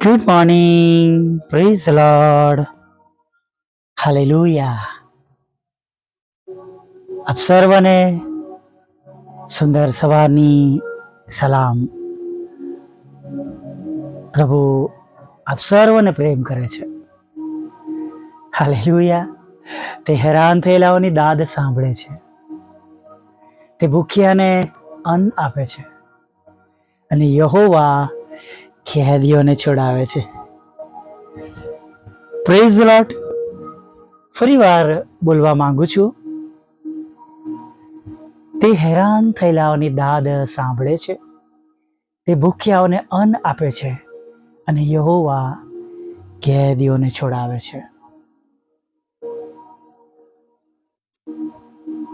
Good morning, praise the lord, hallelujah. આપ સર્વને સુંદર સવારની સલામ. પ્રભુ આપ સર્વને પ્રેમ કરે છે. હાલેલુયા. તે હેરાન થયેલાઓની દાદ સાંભળે છે. તે ભૂખ્યાને અન્ન આપે છે અને યહોવા કેદીઓને છોડાવે છે. Praise the lord. ફરી વાર બોલવા માંગુ છું. તે હેરાન થયેલાઓની દાદ સાંભળે છે, તે ભૂખ્યાઓને અન્ન આપે છે અને યહોવા કેદીઓને છોડાવે છે.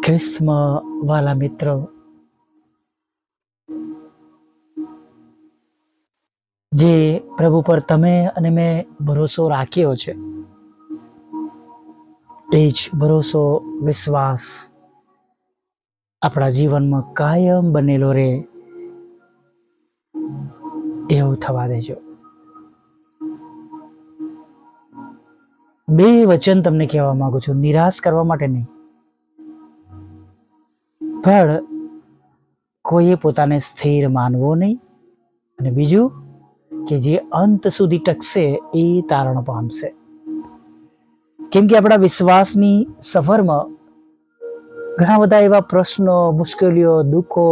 ખ્રિસ્તમાં વાલા મિત્રો, જે પ્રભુ પર તમે અને મેં ભરોસો રાખ્યો છે, એ જ ભરોસો, વિશ્વાસ આપણા જીવનમાં કાયમ બનેલો રહે એવું થવા દેજો. બે વચન તમને કહેવા માંગુ છું, નિરાશ કરવા માટે નહીં, પણ કોઈએ પોતાને સ્થિર માનવો નહીં, અને બીજું કે જે અંત સુધી ટકશે એ તારણ પામશે. કેમ કે આપણા વિશ્વાસની સફરમાં ઘણા બધા એવા પ્રશ્નો, મુશ્કેલીઓ, દુઃખો,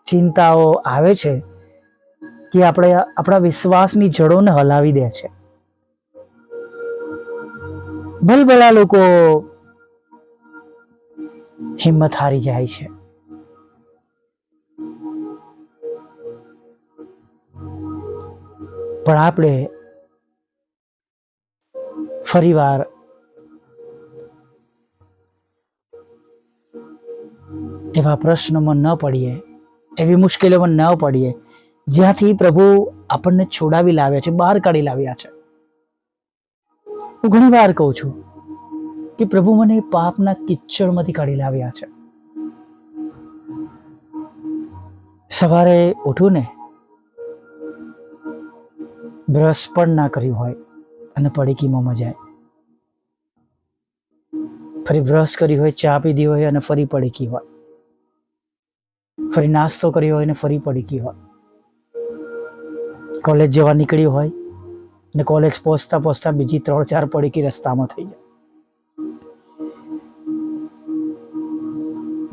ચિંતાઓ આવે છે કે આપણા વિશ્વાસની જડોને હલાવી દે છે. ભલભલા લોકો હિંમત હારી જાય છે. પણ આપણે ફરીવાર એવા પ્રશ્નોમાં ન પડીએ, એવી મુશ્કેલીઓમાં ન પડીએ જ્યાંથી પ્રભુ આપણને છોડાવી લાવ્યા છે, બહાર કાઢી લાવ્યા છે. હું ઘણી વાર કહું છું કે પ્રભુ મને પાપના કિચ્ચડમાંથી કાઢી લાવ્યા છે. સવારે ઉઠું ને, બ્રશ પણ ના કર્યું હોય અને પડીકીમાં મજાય, ફરી બ્રશ કરી હોય, ચા પીધી હોય અને ફરી પડીકી હોય, ફરી નાસ્તો કર્યો હોય ને ફરી પડીકી હોય, કોલેજ જવા નીકળ્યું હોય અને કોલેજ પહોંચતા પહોંચતા બીજી 3-4 પડીકી રસ્તામાં થઈ જાય.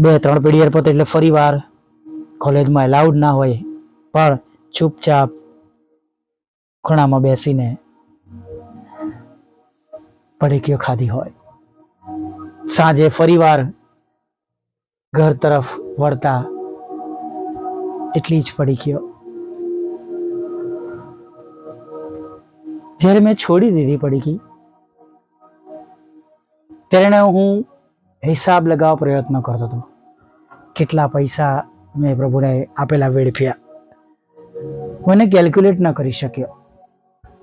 2-3 પીડીયર પતે એટલે ફરી વાર કોલેજમાં એલાઉડ ના હોય, પણ ચૂપચાપ ખૂણામાં બેસીને પડીકીઓ ખાધી હોય. સાંજે ફરીવાર ઘર તરફ વળતા એટલી જ પડીકીઓ. જ્યારે મેં છોડી દીધી પડીકી, ત્યારે હું હિસાબ લગાવવા પ્રયત્ન કરતો હતો, કેટલા પૈસા મેં પ્રભુને આપેલા વેડફ્યા. મને કેલ્ક્યુલેટ ન કરી શક્યો,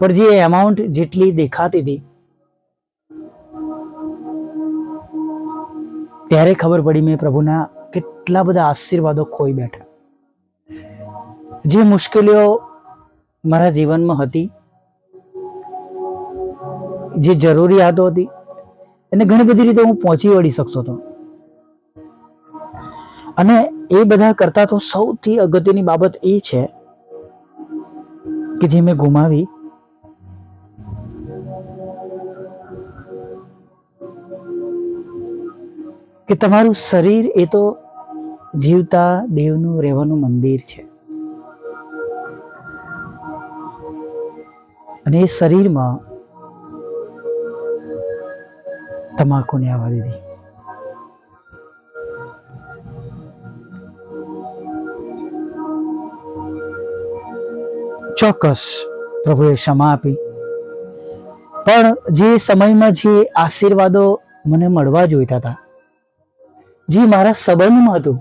પણ જે એમાઉન્ટ જેટલી દેખાતી હતી ત્યારે ખબર પડી મેં પ્રભુના કેટલા બધા આશીર્વાદો ખોઈ બેઠા. જે મુશ્કેલીઓ મારા જીવનમાં હતી, જે જરૂરિયાતો હતી, એને ઘણી બધી રીતે હું પહોંચી વળી શકતો હતો. અને એ બધા કરતા તો સૌથી અગત્યની બાબત એ છે કે જે મેં ગુમાવી, કે તમારું શરીર એ તો જીવતા દેવનું રહેવાનું મંદિર છે, અને એ શરીરમાં તમાકુને આવવા દીધી. ચોક્કસ પ્રભુએ ક્ષમા આપી, પણ જે સમયમાં જે આશીર્વાદો મને મળવા જોઈતા હતા, જે મારા સંબંધમાં હતું,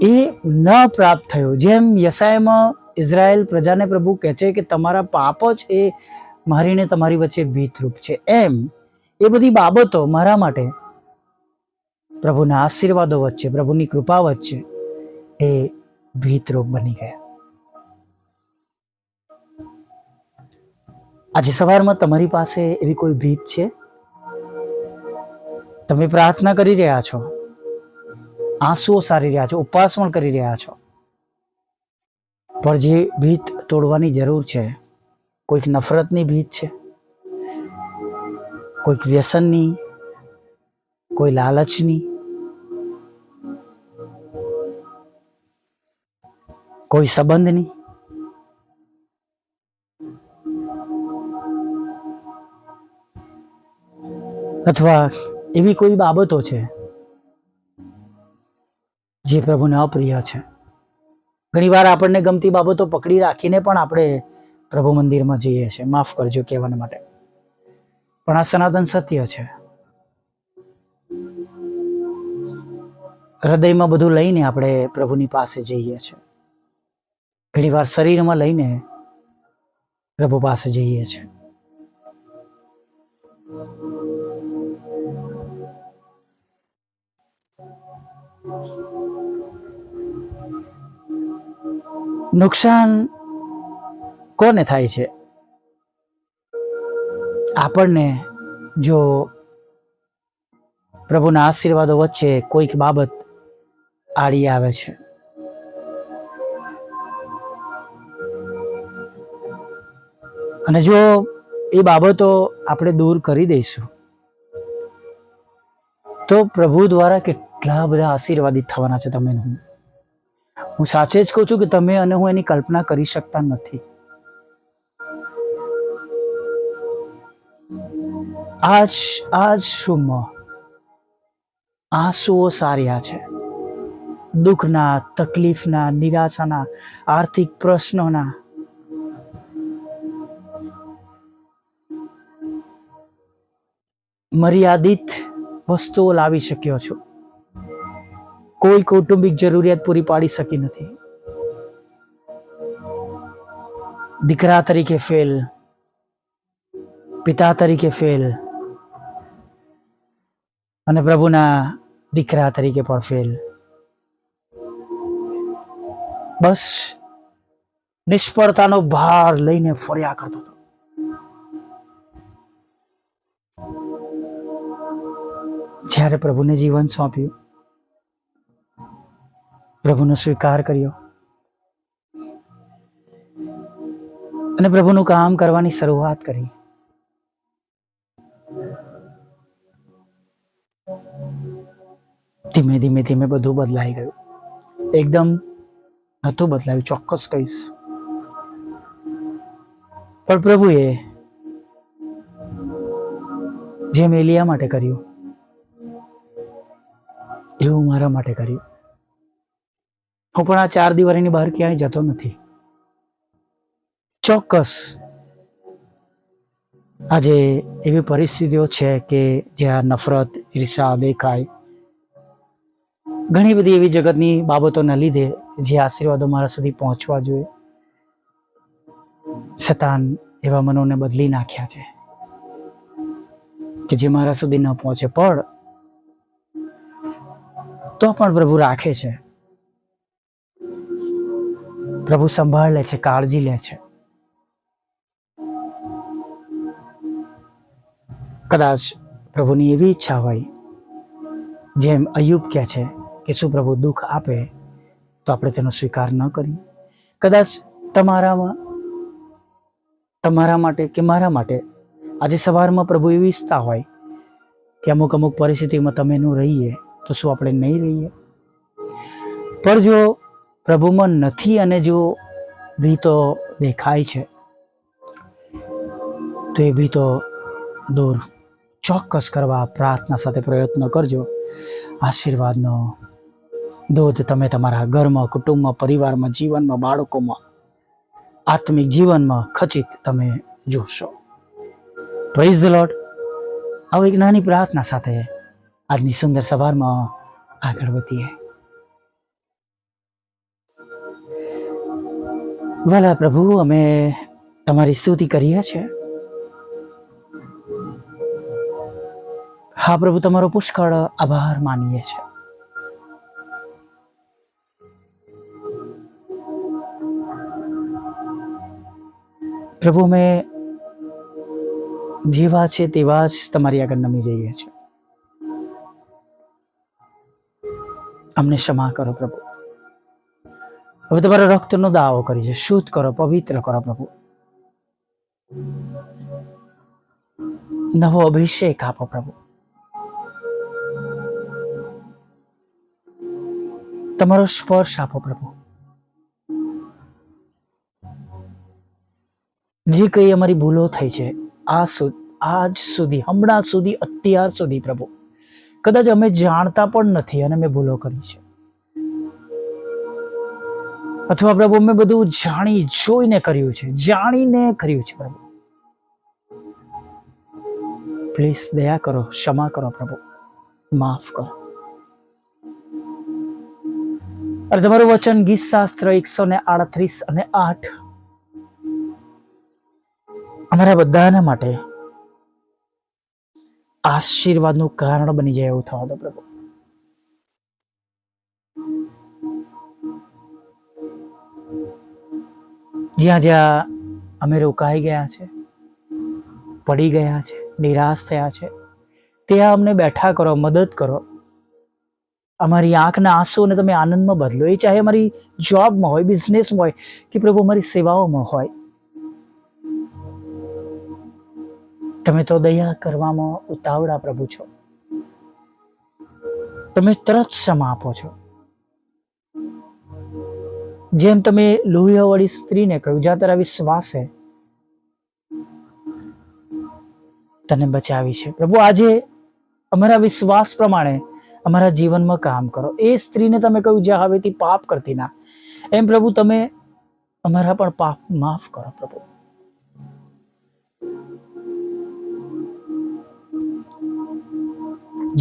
એ ન પ્રાપ્ત થયો. જેમ યશાયામાં ઇઝરાયેલ પ્રજાને પ્રભુ કહે છે કે તમારા પાપ જ એ મારીને તમારી વચ્ચે ભીતરૂપ છે, એમ એ બધી બાબતો મારા માટે પ્રભુના આશીર્વાદો વચ્ચે, પ્રભુની કૃપા વચ્ચે એ ભીતરૂપ બની ગયા. આજે સવારમાં તમારી પાસે એવી કોઈ ભીત છે? તમે પ્રાર્થના કરી રહ્યા છો, આંસુઓ સારી રહ્યા છો, ઉપવાસ પણ કરી રહ્યા છો, પણ જે ભીત તોડવાની જરૂર છે, કોઈક નફરતની ભીત છે, કોઈક વ્યસનની, કોઈ લાલચની, કોઈ સંબંધની, અથવા એવી કોઈ બાબતો છે જે પ્રભુને અપ્રિય છે. ઘણીવાર આપણને ગમતી બાબતો પકડી રાખીને પણ આપણે પ્રભુ મંદિરમાં જઈએ છીએ, માફ કરજો કહેવાના માટે, પણ આ સનાતન સત્ય છે. હૃદયમાં બધું લઈને આપણે પ્રભુની પાસે જઈએ છીએ. ઘણીવાર શરીરમાં લઈને પ્રભુ પાસે જઈએ છીએ. નુકસાન કોને થાય છે? આપણને જો પ્રભુના આશીર્વાદો વચ્ચે કોઈક બાબત આડી આવે છે. અને જો એ બાબતો આપણે દૂર કરી દઈશું તો પ્રભુ દ્વારા કેટલા બધા આશીર્વાદિત થવાના છે તમે હું સાચે જ કહું છું કે તમે અને હું એની કલ્પના કરી શકતા નથી. આજ શુભમાં આંસુઓ સાર્યા છે, દુઃખના, તકલીફના, નિરાશાના, આર્થિક પ્રશ્નોના, મર્યાદિત વસ્તુઓ લાવી શક્યો છો. કોઈ કૌટુંબિક જરૂરિયાત પૂરી પાડી શકી નથી. દીકરા તરીકે ફેલ, પિતા તરીકે ફેલ, અને પ્રભુના દીકરા તરીકે પણ ફેલ. બસ નિષ્ફળતાનો ભાર લઈને ફર્યા કરતો હતો. જ્યારે પ્રભુને જીવન સોંપ્યું, પ્રભુનો સ્વીકાર કર્યો અને પ્રભુનું કામ કરવાની શરૂઆત કરી, ધીમે ધીમે ધીમે બધું બદલાઈ ગયું. એકદમ નહોતું બદલાયું, ચોક્કસ કહીશ, પણ પ્રભુએ જેમ એલિયા માટે કર્યું એવું મારા માટે કર્યું. હું પણ આ 4 દિવાળીની બહાર ક્યાંય જતો નથી. ચોક્કસ આજે એવી પરિસ્થિતિઓ છે કે જ્યાં નફરત, ઈર્ષા દેખાય, ઘણી બધી એવી જગતની બાબતોના લીધે જે આશીર્વાદો મારા સુધી પહોંચવા જોઈએ, શૈતાન એવા મનોને બદલી નાખ્યા છે કે જે મારા સુધી ન પહોંચે, પણ તો પણ પ્રભુ રાખે છે, પ્રભુ સંભાળ લે છે, કાળજી લે છે. કદાચ પ્રભુની એવી ઈચ્છા હોય, જેમ અય્યુબ કહે છે કે શું પ્રભુ દુઃખ આપે તો આપણે તેનો સ્વીકાર ન કરીએ. કદાચ તમારા માટે કે મારા માટે આજે સવારમાં પ્રભુ એવી ઈચ્છતા હોય કે અમુક પરિસ્થિતિમાં તમે એનું રહીએ, તો શું આપણે નહીં રહીએ? પણ જો પ્રભુમાં નથી અને જો ભીતો દેખાય છે તો એ ભીતો દૂર ચોક્કસ કરવા પ્રાર્થના સાથે પ્રયત્ન કરજો. આશીર્વાદનો દૂધ તમે તમારા ઘરમાં, કુટુંબમાં, પરિવારમાં, જીવનમાં, બાળકોમાં, આત્મિક જીવનમાં ખચિત તમે જોશો. Praise the lord. આવો એક નાની પ્રાર્થના સાથે આજની સુંદર સવારમાં આગળ વધીએ. વાલા પ્રભુ, અમે તમારી સ્તુતિ કરીએ છીએ. હા પ્રભુ, તમારો પુષ્કળ આભાર માનીએ છીએ. પ્રભુ, અમે જેવા છે તેવા જ તમારી આગળ નમી જઈએ છીએ. અમને ક્ષમા કરો પ્રભુ. હવે તમારા રક્તનો દાવો કરીએ, શુદ્ધ કરો, પવિત્ર કરો પ્રભુ. નવો અભિષેક આપો પ્રભુ. તમારો સ્પર્શ આપો પ્રભુ. જે કઈ અમારી ભૂલો થઈ છે આજ સુધી, હમણાં સુધી, અત્યાર સુધી પ્રભુ, કદાચ અમે જાણતા પણ નથી અને મેં ભૂલો કરી છે, અથવા પ્રભુ અમે બધું જાણી જોઈને કર્યું છે, જાણીને કર્યું છે પ્રભુ. પ્લીઝ દયા કરો, ક્ષમા કરો પ્રભુ, માફ કરો. અને તમારું વચન ગીત શાસ્ત્ર 138 અને 8 અમારા બધાના માટે આશીર્વાદનું કારણ બની જાય એવું થવા દો પ્રભુ. જ્યાં જ્યાં અમે રોકાઈ ગયા છે, પડી ગયા છે, નિરાશ થયા છે, ત્યાં અમને બેઠા કરો, મદદ કરો. અમારી આંખના આંસુઓને તમે આનંદમાં બદલો. એ ચાહે અમારી જોબમાં હોય, બિઝનેસમાં હોય, કે પ્રભુ અમારી સેવાઓમાં હોય. તમે તો દયા કરવામાં ઉતાવળા પ્રભુ છો. તમે તરત ક્ષમા આપો છો. જેમ તમે લોહિયાવાળી સ્ત્રીને કહ્યું, જ્યાં તારા વિશ્વાસે તને બચાવી છે પ્રભુ, આજે અમારા વિશ્વાસ પ્રમાણે અમારા જીવનમાં કામ કરો. એ સ્ત્રીને તમે કહ્યું જ્યાં હવેથી પાપ કરતી ના, એમ પ્રભુ તમે અમારા પણ પાપ માફ કરો પ્રભુ.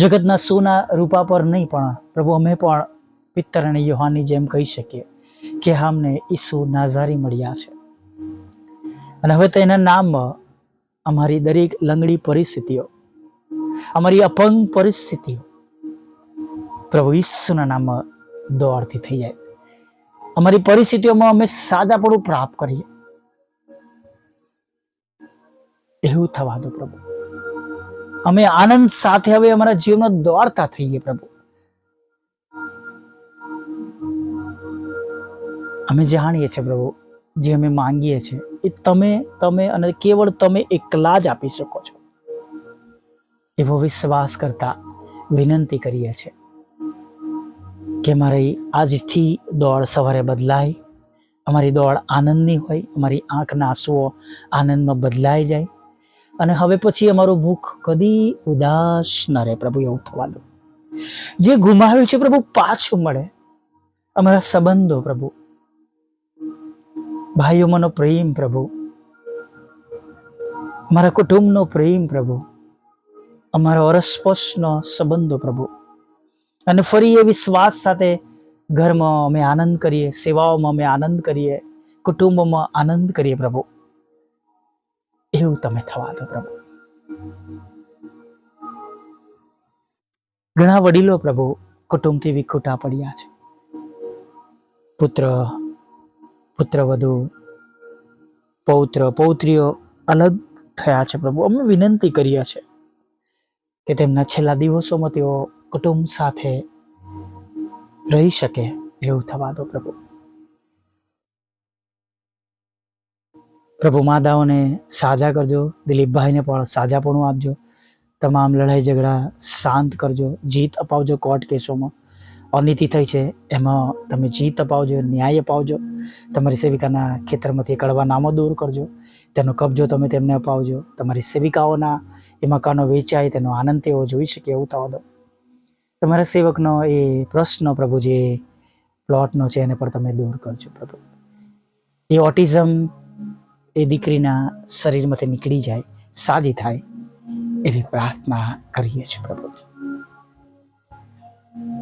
જગતના સોના રૂપા પર નહીં, પણ પ્રભુ અમે પણ પિત્તર અને યોહાનની જેમ કહી શકીએ કે અમને ઈસુ નાઝારી મળ્યા છે. અને હવે તેના નામમાં અમારી દરેક લંગડી પરિસ્થિતિઓ, અમારી અપંગ પરિસ્થિતિઓ પ્રભુ ઈસુના નામમાં દોડતી થઈ જાય. અમારી પરિસ્થિતિઓમાં અમે સાજાપણું પ્રાપ્ત કરીએ એવું થવા દો પ્રભુ. અમે આનંદ સાથે હવે અમારા જીવનમાં દોડતા થઈએ પ્રભુ. અમે જાણીએ છીએ પ્રભુ, જે અમે માંગીએ છીએ એ તમે અને કેવળ તમે એકલા જ આપી શકો છો. એવો વિશ્વાસ કરતા વિનંતી કરીએ છીએ કે મારી આજથી દોડ સવારે બદલાય, અમારી દોડ આનંદની હોય, અમારી આંખના આંસુઓ આનંદમાં બદલાઈ જાય, અને હવે પછી અમારું મુખ કદી ઉદાસ ન રહે પ્રભુ. એવું થવા દો. જે ગુમાવ્યું છે પ્રભુ પાછું મળે. અમારા સંબંધો પ્રભુ, ભાઈઓમાંનો પ્રેમ પ્રભુ, અમારા કુટુંબનો પ્રેમ પ્રભુ, અમારા અરસપરસનો સંબંધો પ્રભુ, અને ફરી એ વિશ્વાસ સાથે ઘરમાં અમે આનંદ કરીએ, સેવાઓમાં અમે આનંદ કરીએ, કુટુંબમાં આનંદ કરીએ પ્રભુ. એવું તમે થવા દો પ્રભુ. ઘણા વડીલો પ્રભુ કુટુંબથી વિખૂટા પડ્યા છે. પુત્રવધુ, પૌત્ર પૌત્રીઓ અલગ થયા છે પ્રભુ. અમે વિનંતી કરીએ છીએ કે તેમના છેલ્લા દિવસોમાં તેઓ કુટુંબ સાથે રહી શકે એવું થવા દો પ્રભુ. પ્રભુ માદાઓને સાજા કરજો, દિલીપભાઈને પણ સાજાપણું આપજો, તમામ લડાઈ ઝઘડા શાંત કરજો, જીત અપાવજો. કોર્ટ કેસોમાં અનીતિ થઈ છે એમાં તમે જીત અપાવજો, ન્યાય અપાવજો. તમારી સેવિકાના ખેતરમાંથી કડવા નામો દૂર કરજો, તેનો કબજો તમે તેમને અપાવજો. તમારી સેવિકાઓના એ મકાનો વેચાય, તેનો આનંદ તેઓ જોઈ શકે એવું થવા દો. તમારા સેવકનો એ પ્રશ્ન પ્રભુ જે પ્લોટનો છે એને પણ તમે દૂર કરજો પ્રભુ. એ ઓટિઝમ એ દીકરીના શરીરમાંથી નીકળી જાય, સાજી થાય એવી પ્રાર્થના કરીએ છીએ પ્રભુ.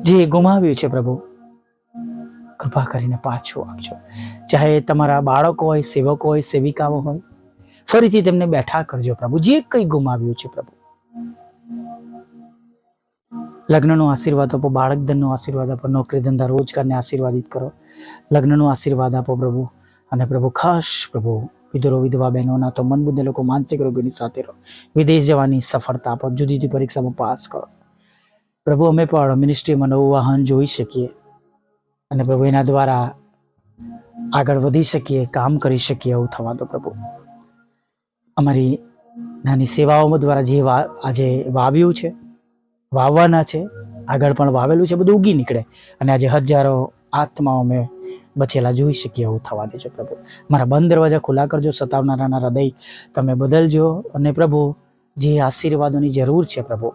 જે ગુમાવ્યું છે પ્રભુ કૃપા કરીને પાછું આપજો. ચાહે તમારા બાળકો હોય, સેવકો હોય, સેવિકાઓ હોય, ફરીથી તેમને બેઠા કરજો પ્રભુ. જે કંઈ ગુમાવ્યું છે પ્રભુ, લગ્નનો આશીર્વાદ આપો, બાળક ધનનો આશીર્વાદ આપો, નોકરી ધંધા રોજગારને આશીર્વાદિત કરો, લગ્નનો આશીર્વાદ આપો પ્રભુ. અને પ્રભુ ખાસ પ્રભુ વિધુરો વિધવા બહેનોના તો મન બુદ્ધ લોકો માનસિક રોગોની સાથે રહો. વિદેશ જવાની સફળતા આપો. જુદી જુદી પરીક્ષામાં પાસ કરો પ્રભુ. અમે પણ મિનિસ્ટ્રીમાં નવું વાહન જોઈ શકીએ અને પ્રભુ એના દ્વારા આગળ વધી શકીએ, કામ કરી શકીએ એવું થવા દો પ્રભુ. અમારી નાની સેવાઓ દ્વારા જે આજે વાવ્યું છે, વાવવાના છે, આગળ પણ વાવેલું છે, બધું ઉગી નીકળે અને આજે હજારો આત્માઓ અમે બચેલા જોઈ શકીએ એવું થવા દેજો પ્રભુ. મારા બંધ દરવાજા ખુલ્લા કરજો. સતાવનારાના હૃદય તમે બદલજો અને પ્રભુ જે આશીર્વાદોની જરૂર છે પ્રભુ,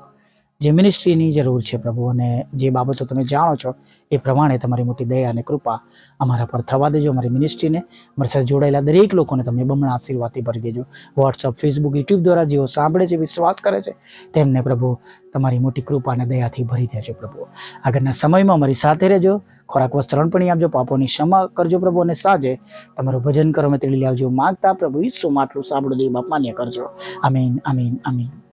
જે મિનિસ્ટ્રીની જરૂર છે પ્રભુ, અને જે બાબતો તમે જાણો છો એ પ્રમાણે તમારી મોટી દયા અને કૃપા અમારા પર થવા દેજો. અમારી મિનિસ્ટ્રીને, મારી સાથે જોડાયેલા દરેક લોકોને તમે બમણા આશીર્વાદથી ભરી દેજો. વોટ્સઅપ, ફેસબુક, યુટ્યુબ દ્વારા જેઓ સાંભળે છે, વિશ્વાસ કરે છે, તેમને પ્રભુ તમારી મોટી કૃપા અને દયાથી ભરી દેજો પ્રભુ. આગળના સમયમાં અમારી સાથે રહેજો. ખોરાક વસ્ત્ર અર્પણી આપજો. પાપોની ક્ષમા કરજો પ્રભુ અને સાંજે તમારું ભજન કરો મેં તેડી લાવજો. માગતા પ્રભુ ઈસુમાં આટલું સાંભળો દેવ બાપ માન્ય કરજો. આમીન, આમીન, આમીન.